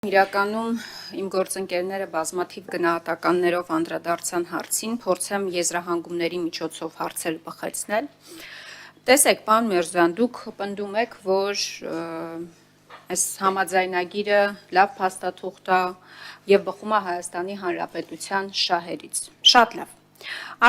Իրականում իմ գործընկերները բազմաթիվ գնահատականներով անդրադարձան հարցին, փորձեմ եզրահանգումների միջոցով հարցեր բխեցնել։ Տեսեք, պարոն Միրզոյան, դուք պնդում եք, որ այս համաձայնագիրը լավ փաստաթուղթ է եւ բխում է Հայաստանի Հանրապետության շահերից։ Շատ լավ։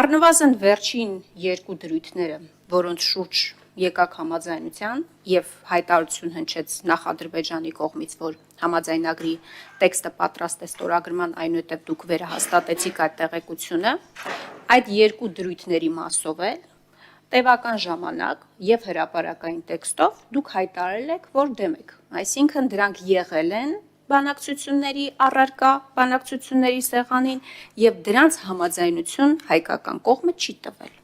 Առնվազն վերջին երկու դրույթները, որոնց շուրջ եկաք համաձայնության եւ հայտարարություն հնչեց նախ Ադրբեջանի կողմից, որ համաձայնագրի տեքստը պատրաստ է ստորագրման, այնուհետև դուք վերահաստատեցիք այդ տեղեկությունը, այդ երկու դրույթների մասով էլ տևական ժամանակ եւ հրապարակային տեքստով դուք հայտարարել եք, որ դեմ եք, այսինքն դրանք եղել են բանակցությունների առարկա, բանակցությունների սեղանին եւ դրանց համաձայնություն հայկական կողմը չի տվել։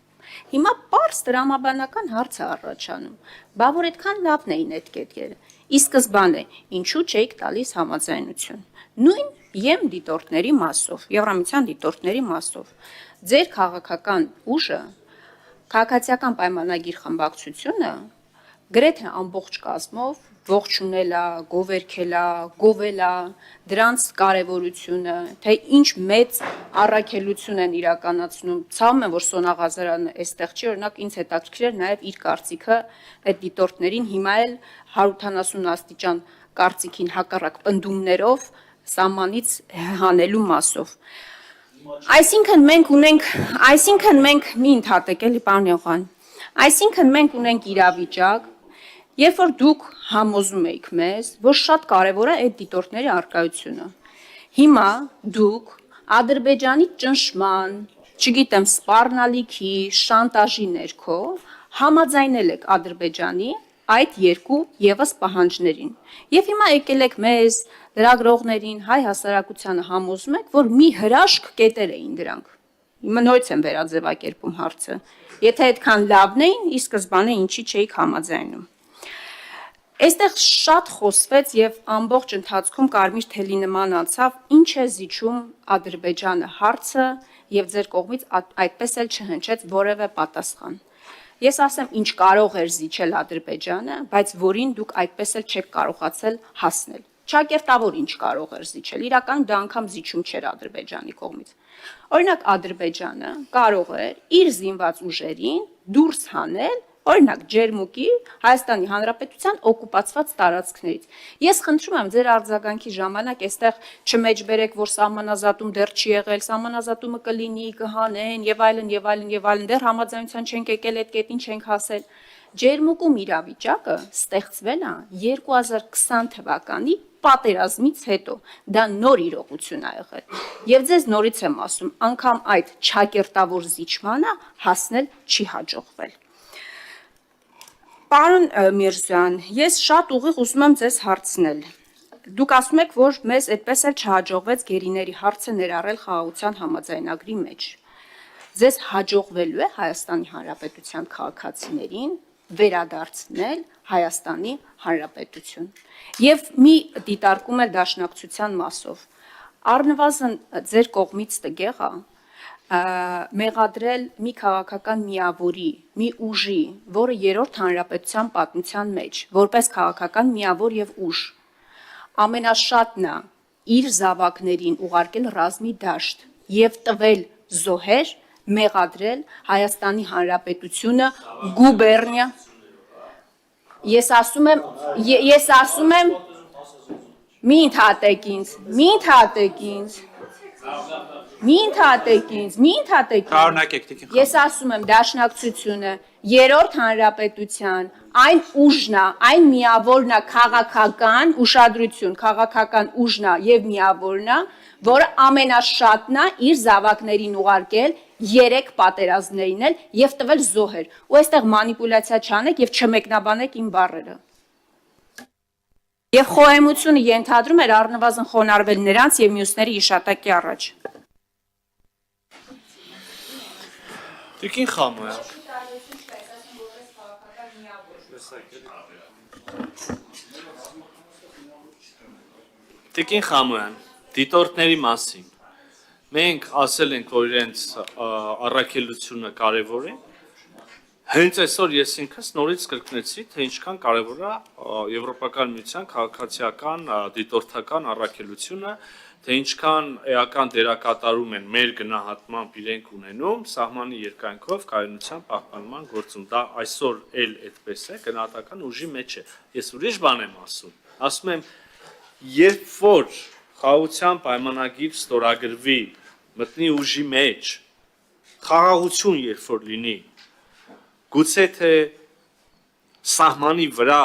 Հիմա պարզ տրամաբանական հարց է առաջանում, բա որ այդքան լավն էին այդ կետերը, ի սկզբանե ինչու չէիք տալիս համաձայնություն, նույն ԵՄ դիտորդների մասով, Եվրամիության դիտորդների մասով, ձեր քաղաքական ուժը, քաղաքացիական պայմանագիր խմբակցությունը գրեթե ամբողջ կազմով ողջունել է, գովերգել է, գովել է դրանց կարևորությունը, թե ինչ մեծ առաքելություն են իրականացնում։ Ցավում եմ, որ Սոնա Ղազարյանը այստեղ չի, օրինակ ինձ հետաքրքիր էր նաև իր կարծիքը այդ դիտորդներին հիմա էլ 180 աստիճան կարծիքին հակառակ պնդումներով սահմանից հանելու մասով։ Այսինքն մենք մի ընդհատեք էլի պարոն Եղան։ Այսինքն մենք ունենք իրավիճակ, երբ որ դուք համոզում եք մեզ, որ շատ կարևոր է այդ դիտորդների առկայությունը։ Հիմա դուք Ադրբեջանի ճնշման, չգիտեմ, սպառնալիքի, շանտաժի ներքո համաձայնել եք Ադրբեջանի այդ երկու եւս պահանջներին։ Եվ հիմա եկել եք մեզ, լրագրողներին, հայ հասարակությանը համոզում եք, որ մի հրաշք կետեր էին դրանք։ Հիմա նորից եմ վերաձևակերպում հարցը։ Եթե այդքան լավն էին, ի սկզբանե ինչի չէիք համաձայնում։ Այստեղ շատ խոսվեց եւ ամբողջ ընթացքում կարմիր թելի նման անցավ, ինչ է զիջում Ադրբեջանը հարցը եւ ձեր կողմից այդպես էլ չհնչեց որևէ պատասխան։ Ես ասեմ, ինչ կարող էր զիջել Ադրբեջանը, բայց որին դուք այդպես էլ չեք կարողացել հասնել։ Ճակերտավոր ինչ կարող էր զիջել, իրական դա անգամ զիջում չէր Ադրբեջանի կողմից։ Օրինակ Ադրբեջանը կարող էր իր զինված ուժերին դուրս հանել օրինակ Ջերմուկի Հայաստանի Հանրապետության օկուպացված տարածքներից։ Ես խնդրում եմ ձեր արձագանքի ժամանակ այստեղ չմեջբերեք, որ սահմանազատում դեռ չի եղել, սահմանազատումը կլինի, կհանեն եւ այլն եւ այլն եւ այլն, դեռ համաձայնության չենք եկել, այդ կետին չենք հասել։ Ջերմուկում իրավիճակը ստեղծվել է 2020 թվականի պատերազմից հետո, դա նոր իրողություն է եղել։ Եվ ձեզ նորից եմ ասում, անգամ այդ ճակերտավոր զիջմանը հասնել չի հաջողվել։ Պարոն Միրզոյան, ես շատ ուղիղ ուզում եմ ձեզ հարցնել։ Դուք ասում եք, որ մեզ այդպես էլ չհաջողվեց գերիների հարցը ներառել խաղաղության համաձայնագրի մեջ։ Ձեզ հաջողվելու է Հայաստանի Հանրապետության քաղաքացիներին վերադարձնել Հայաստանի Հանրապետություն։ Եվ մի դիտարկում էլ դաշնակցության մասով։ Առնվազն ձեր կողմից տգեղ է մեղադրել մի քաղաքական միավորի, մի ուժի, որը երրորդ հանրապետության պատմության մեջ, որպես քաղաքական միավոր եւ ուժ, ամենաշատն է իր զավակներին ուղարկել ռազմի դաշտ եւ տվել զոհեր, մեղադրել Հայաստանի Հանրապետությունը գուբերնիա։ Ես ասում եմ, մի ընդհատեք ինձ։ Ես ասում եմ դաշնակցությունը երրորդ հանրապետության այն ուժն է, այն միավորն է քաղաքական ուշադրություն, քաղաքական ուժն է եւ միավորն է, որը ամենաշատն է իր զավակներին ուղարկել 3 պատերազմներին էլ եւ տվել զոհեր։ Ու այստեղ մանիպուլյացիա չանեք եւ չմեկնաբանեք իմ բառերը։ Եվ խոհեմությունը ենթադրում էր առնվազն խոնարհվել նրանց եւ մյուսների իշատակի առաջ։ Տիկին Խամոյան։ Տիկին Խամոյան, դիտորդների մասին։ Մենք ասել ենք, որ իրենց առաքելությունը կարևոր է, Հենց այսօր ես ինքս նորից կրկնեցի, թե ինչքան կարևոր է Եվրոպական միության քաղաքացիական դիտորդական առաքելությունը, թե ինչքան էական դերակատարում են մեր գնահատմամբ իրենք ունենում սահմանի երկայնքով կայունության պահպանման գործում։ Դա այսօր էլ այդպես է, գնահատական ուժի մեջ է։ Ես ուրիշ բան եմ ասում։ Ասում եմ, երբ որ խաղաղության պայմանագիր ստորագրվի, մտնի ուժի մեջ, խաղաղություն երբ որ լինի, գուցե թե սահմանի վրա,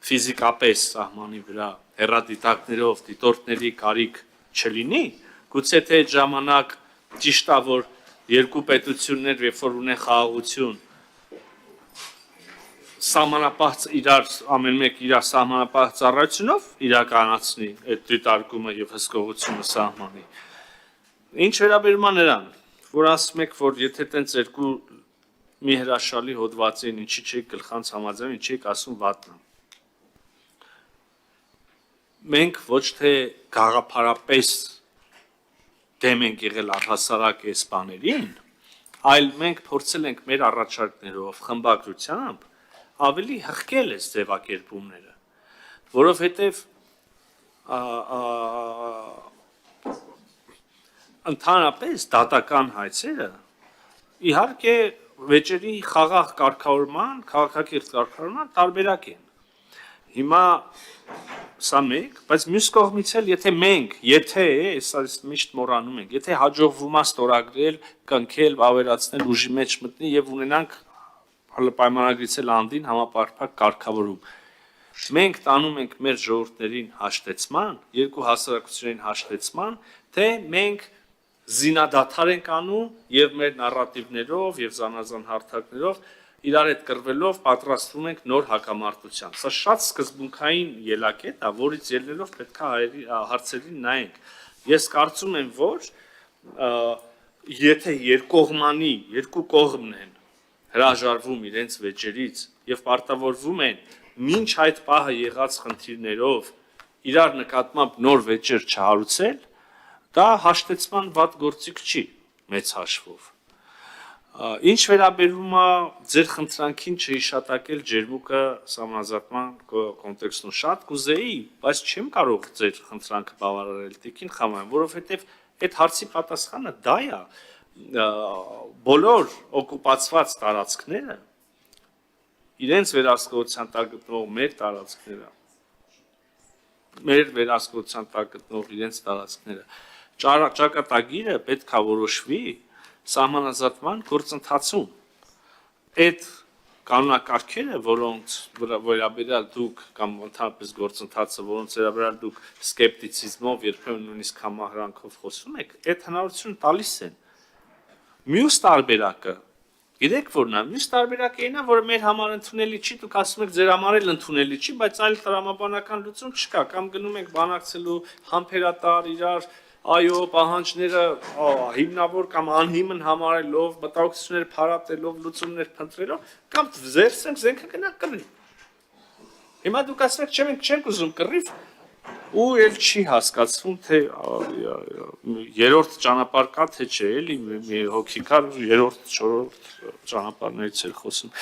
ֆիզիկապես սահմանի վրա, հեռադիտակներով դիտորդների կարիք չլինի, գուցե թե այդ ժամանակ ճիշտ է, որ երկու պետություններ, երբ որ ունեն խաղաղություն, սահմանապահ իրար ամեն մեկ իր սահմանապահ ծառայությունով իրականացնի այդ դիտարկումը եւ հսկողությունը սահմանի։ Ինչ վերաբերում է նրան, որ ասում եք, որ եթե տենց երկու մի հրաշալի հոդվածին ինչի չի գլխանց համաձայն, ինչի եք ասում վատնա։ Մենք ոչ թե գաղափարապես դեմ ենք եղել առհասարակ այս բաներին, այլ մենք փորձել ենք մեր առաջարկներով, խմբագրությամբ ավելի հղկել այս ձևակերպումները, որովհետև ընդհանրապես դատական հայցերը իհարկե վեճերի խաղաղ կարգավորման, քաղաքակիրթ կարգավորման տարբերակ են։ Հիմա սա մեկ, բայց մյուս կողմից էլ եթե միշտ մոռանում ենք, եթե հաջողվում է ստորագրել, կնքել, ավերացնել ուժի մեջ մտնի եւ ունենանք պայմանագրից էլ անդին համապարփակ կարգավորում։ Մենք տանում ենք մեր ժողովուրդներին հաշտեցման, երկու հասարակություններին հաշտեցման, թե մենք զինադադար ենք անում եւ մեր նարատիվներով եւ զանազան հարթակներով իրար հետ կռվելով պատրաստվում ենք նոր հակամարտության։ Սա շատ սկզբունքային ելակետ է, որից ելնելով պետք է հարցերին նայենք։ Ես կարծում եմ, որ եթե երկու կողմն են հրաժարվում իրենց վեճերից եւ պարտավորվում են մինչ այդ պահը եղած խնդիրներով իրար նկատմամբ նոր վեճեր չհարուցել, դա հաշտեցման վատ գործիք չի մեծ հաշվով։ Ինչ վերաբերում է ձեր խնդրանքին չհիշատակել ջերմուկը համազատման կոնտեքստում շատ կուզեի, բայց չեմ կարող ձեր խնդրանքը բավարարել Տիկին Խամոյան, որովհետև այդ հարցի պատասխանը դա է, բոլոր օկուպացված տարածքները իրենց վերահսկողության տակ գտնող մեր տարածքները, մեր վերահսկողության տակ գտնող իրենց տարածքները, ճակատագիրը պետք է որոշվի սահմանազատման գործընթացում։ Այդ կանոնակարգերը, որոնց վերաբերյալ դուք կամ ընդհանրապես գործընթացը, որոնց վերաբերյալ դուք սկեպտիցիզմով, երբեմն նույնիսկ համահրանքով խոսում եք, այդ հնարավորությունը տալիս են։ Մյուս տարբերակը, գիտեք որն է, մյուս տարբերակը այն է, որ մեր համար ընդունելի չի, դուք ասում եք ձեր համար էլ ընդունելի չի, բայց այլ տրամաբանական լուծում չկա, կամ գնում եք բանակցելու համբերատար իրար այո, պահանջները հիմնավոր կամ անհիմն համարելով, մտահոգություններ փարատելով, լուծումներ փնտրելով, կամ զերսենք զենքը գնանք կռիվ։ Հիմա դուք ասում եք, չէ, մենք չենք ուզում կռիվ, ու էլ չի հասկացվում, թե երրորդ ճանապարհ կա, թե չէ, էլի մի հոգիկար երրորդ, չորրորդ ճանապարհներից էլ խոսում։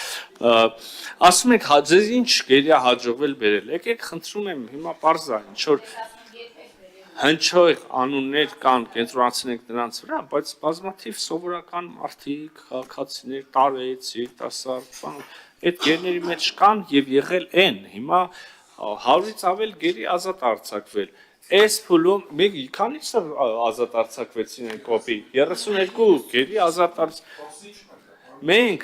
Ասում եք, ձեզ ինչ գերիա հաջողվել բերել։ Եկեք խնդրում եմ, հիմա պարզ է, ինչ որ հնչող անուններ կան, կենտրոնացնենք նրանց վրա, բայց բազմաթիվ սովորական մարդիկ, քաղաքացիներ, տարեց, երիտասարդ, այդ գերների մեջ կան եւ եղել են։ Հիմա 100-ից ավել գերի ազատ արձակվել։ Այս փուլում մեկ քանիսը ազատ արձակվեցին են կոպի, 32 գերի ազատ Մենք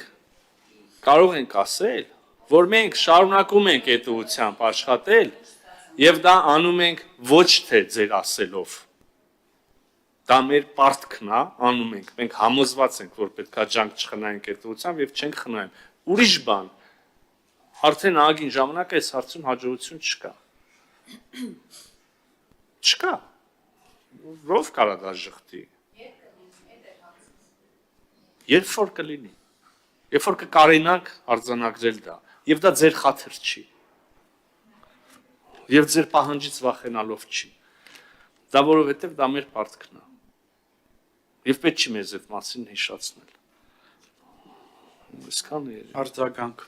կարող ենք ասել, որ մենք շարունակում ենք այդ ուղղությամբ աշխատել եւ դա անում ենք ոչ թե ձեր ասելով։ Դա մեր պարտքն է, անում ենք։ Մենք համոզված ենք, որ պետքա ջանք չխնայենք այդ ուղղությամբ եւ չենք խնայում։ Ուրիշ բան, արդեն ագին ժամանակ այս հարցում հաջողություն չկա։ Չկա։ Ով կարա դա ժխտի։ Երբ որ կլինի։ Երբ որ կկարենանք արձանագրել դա, եւ դա ձեր խաթր չի։ Եվ ձեր պահանջից վախենալով չի։ Դա որովհետև դա մեր պարտքն է։ Եվ պետք չի մեզ այդ մասին հիշացնել։ Այսքան է։ Արձագանք։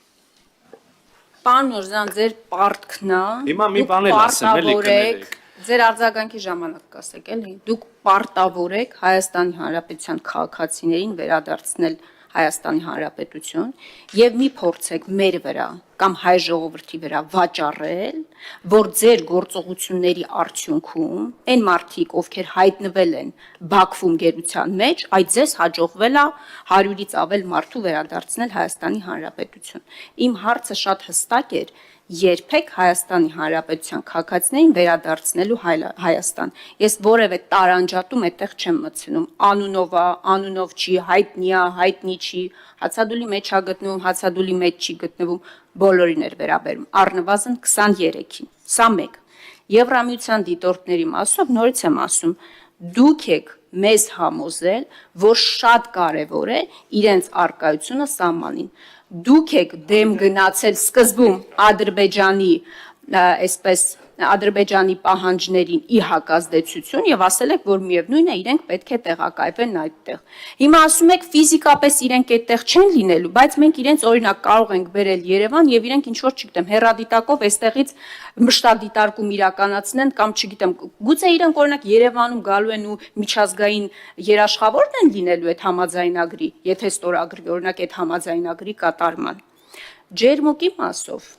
Պարոն Միրզյան, ձեր պարտքն է։ Հիմա մի դուք բան էլ ասեմ, էլի պարտավոր եք, կներեք։ Ձեր արձագանքի ժամանակ կասեք, էլի։ Դուք պարտավոր եք Հայաստանի Հանրապետության քաղաքացիներին վերադարձնել Հայաստանի Հանրապետություն եւ մի փորձեք մեր վրա կամ հայ ժողովրդի վրա վաճառել, որ ձեր գործողությունների արդյունքում այն մարդիկ, ովքեր հայտնվել են Բաքվում գերության մեջ, այդ ձեզ հաջողվել է 100-ից ավել մարդու վերադարձնել Հայաստանի Հանրապետություն։ Իմ հարցը շատ հստակ էր. երբեք Հայաստանի Հանրապետության քաղաքացիներին վերադարձնելու Հայաստան։ Ես որևէ տարանջատում այդտեղ չեմ մտցնում։ Անունով է, անունով չի, հայտնի է, հայտնի չի, հացադուլի մեջ է գտնվում, հացադուլի մեջ չի գտնվում, բոլորին էր վերաբերում։ Առնվազն 23-ին։ Սա մեկ։ Եվրամիության դիտորդների մասով նորից եմ ասում, դուք եք մեզ համոզել, որ շատ կարևոր է իրենց արկայությունը սահմանին։ Դուք եք դեմ գնացել սկզբում Ադրբեջանի պահանջներին ի հակազդեցություն եւ ասել եք, որ միևնույն է իրենք պետք է տեղակայվեն այդտեղ։ Հիմա ասում եք ֆիզիկապես իրենք այդտեղ չեն լինելու, բայց մենք իրենց օրինակ կարող ենք բերել Երևան եւ իրենք ինչ որ չգիտեմ, հեռադիտակով այստեղից մշտադիտարկում իրականացնեն կամ չգիտեմ, գուցե իրենք օրինակ Երևանում գալու են ու միջազգային երաշխավորն են լինելու այդ համաձայնագրի, եթե ստորագրվի օրինակ այդ համաձայնագրի կատարման։ Ջերմուկի մասով,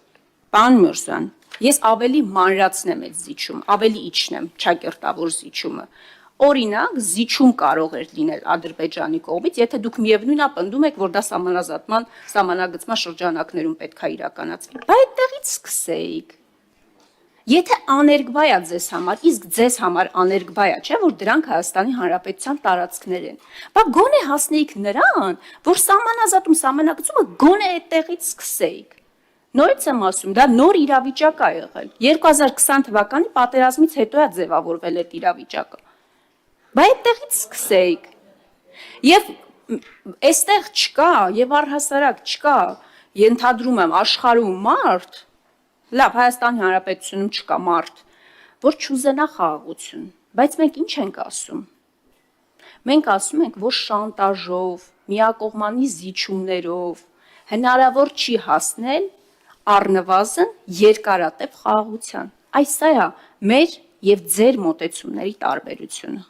պարոն Միրզյան, ես ավելի մանրացնեմ այդ զիջում, ավելի իջնեմ ճակերտավոր զիջումը։ Օրինակ, զիջում կարող էր լինել Ադրբեջանի կողմից, եթե դուք միևնույն է պնդում եք, որ դա սահմանագծման շրջանակներում պետք է իրականացվի։ Բայց այդտեղից սկսեիք։ Եթե աներկբա է ձեզ համար, իսկ ձեզ համար աներկբա է, չէ՞ որ դրանք Հայաստանի Հանրապետության տարածքներ են։ Բայց գոնե հասնեիք նրան, որ սահմանագծումը գոնե այդտեղից սկսեիք։ Նորից եմ ասում, դա նոր իրավիճակ է եղել։ 2020 թվականի պատերազմից հետո է ձևավորվել այդ իրավիճակը։ Բայց այդտեղից սկսեիք։ Եվ այստեղ չկա, եւ առհասարակ չկա, ենթադրում եմ աշխարհում մարդ, լավ, Հայաստանի Հանրապետությունում չկա մարդ, որ չուզենա խաղաղություն, բայց մենք ինչ ենք ասում։ Մենք ասում ենք, որ շանտաժով, միակողմանի զիջումներով հնարավոր չի հասնել առնվազն երկարատև խաղաղության։ Այս սա է մեր եւ ձեր մոտեցումների տարբերությունը։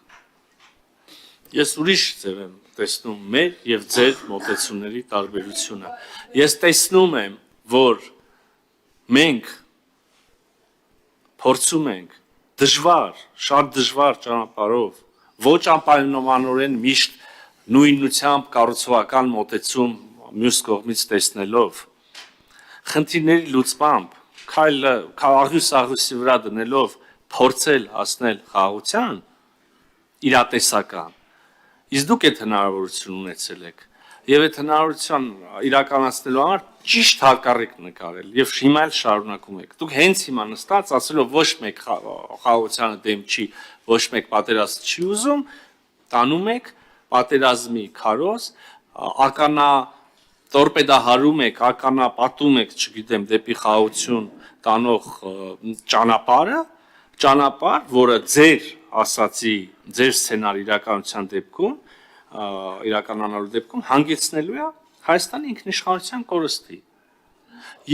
Ես ուրիշ ձև եմ տեսնում մեր եւ ձեր մոտեցումների տարբերությունը։ Ես տեսնում եմ, որ մենք փորձում ենք դժվար, շատ դժվար ճանապարհով, ոչ անպայմանորեն միշտ նույնությամբ կառուցողական մոտեցում մյուս կողմից տեսնելով, խնդիրների լուծմամբ, քայլը աղյուսի վրա դնելով փորձել հասնել խաղաղության իրատեսական։ Իսկ դուք այդ հնարավորություն ունեցել եք եւ այդ հնարավորության իրականացնելու համար ճիշտ հակառակ նկարել եւ հիմա էլ շարունակում եք։ Դուք հենց հիմա նստած ասելով ոչ մեկ խաղաղությանը դեմ չի, ոչ մեկ պատերազմ չի ուզում, տանում եք պատերազմի քարոզ, ականա տորպեդահարում եք, ականա պատում եք, չգիտեմ, դեպի խաղաղություն տանող ճանապարհ, որը ձեր ասացի, ձեր սցենար իրականության դեպքում, իրականանալու դեպքում հանգեցնելու է Հայաստանի ինքնիշխանության կորստի։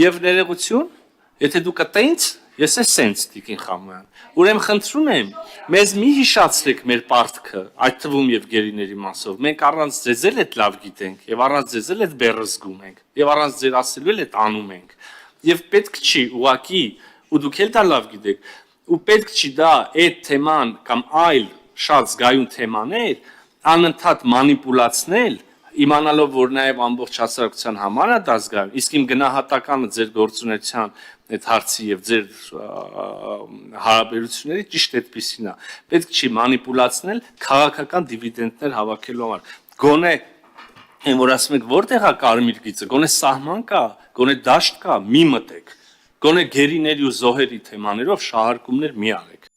Եվ ներողություն, եթե դուք կտենց, ես է սենց Տիկին Խամոյան։ Ուրեմն խնդրում եմ, մեզ մի հիշացրեք մեր պարտքը, այդ թվում եւ գերիների մասով։ Մենք առանց ձեզ էլ այդ լավ գիտենք, եւ առանց ձեզ էլ այդ բեռը զգում ենք, եւ առանց ձեր ասելու էլ այդ անում ենք։ Եվ պետք չի ուղակի, ու դուք էլ դա լավ գիտեք, ու պետք չի դա այդ թեման կամ այլ շատ զգայուն թեմաներ անընդհատ մանիպուլացնել, իմանալով, որ նաև ամբողջ հասարակության համար է դա զգայուն, իսկ իմ գնահատականը ձեր գործունեության այդ հարցի եւ ձեր հարաբերությունների ճիշտ այդպեսին է։ Պետք չի մանիպուլացնել քաղաքական դիվիդենդներ հավաքելու համար։ Գոնե այն որ ասում եք որտեղ է կարմիր գիծը, գոնե սահման կա, գոնե դաշտ կա, մի մտեք։ Գոնե գերիների ու զոհերի թեմաներով շահարկումներ մի արեք։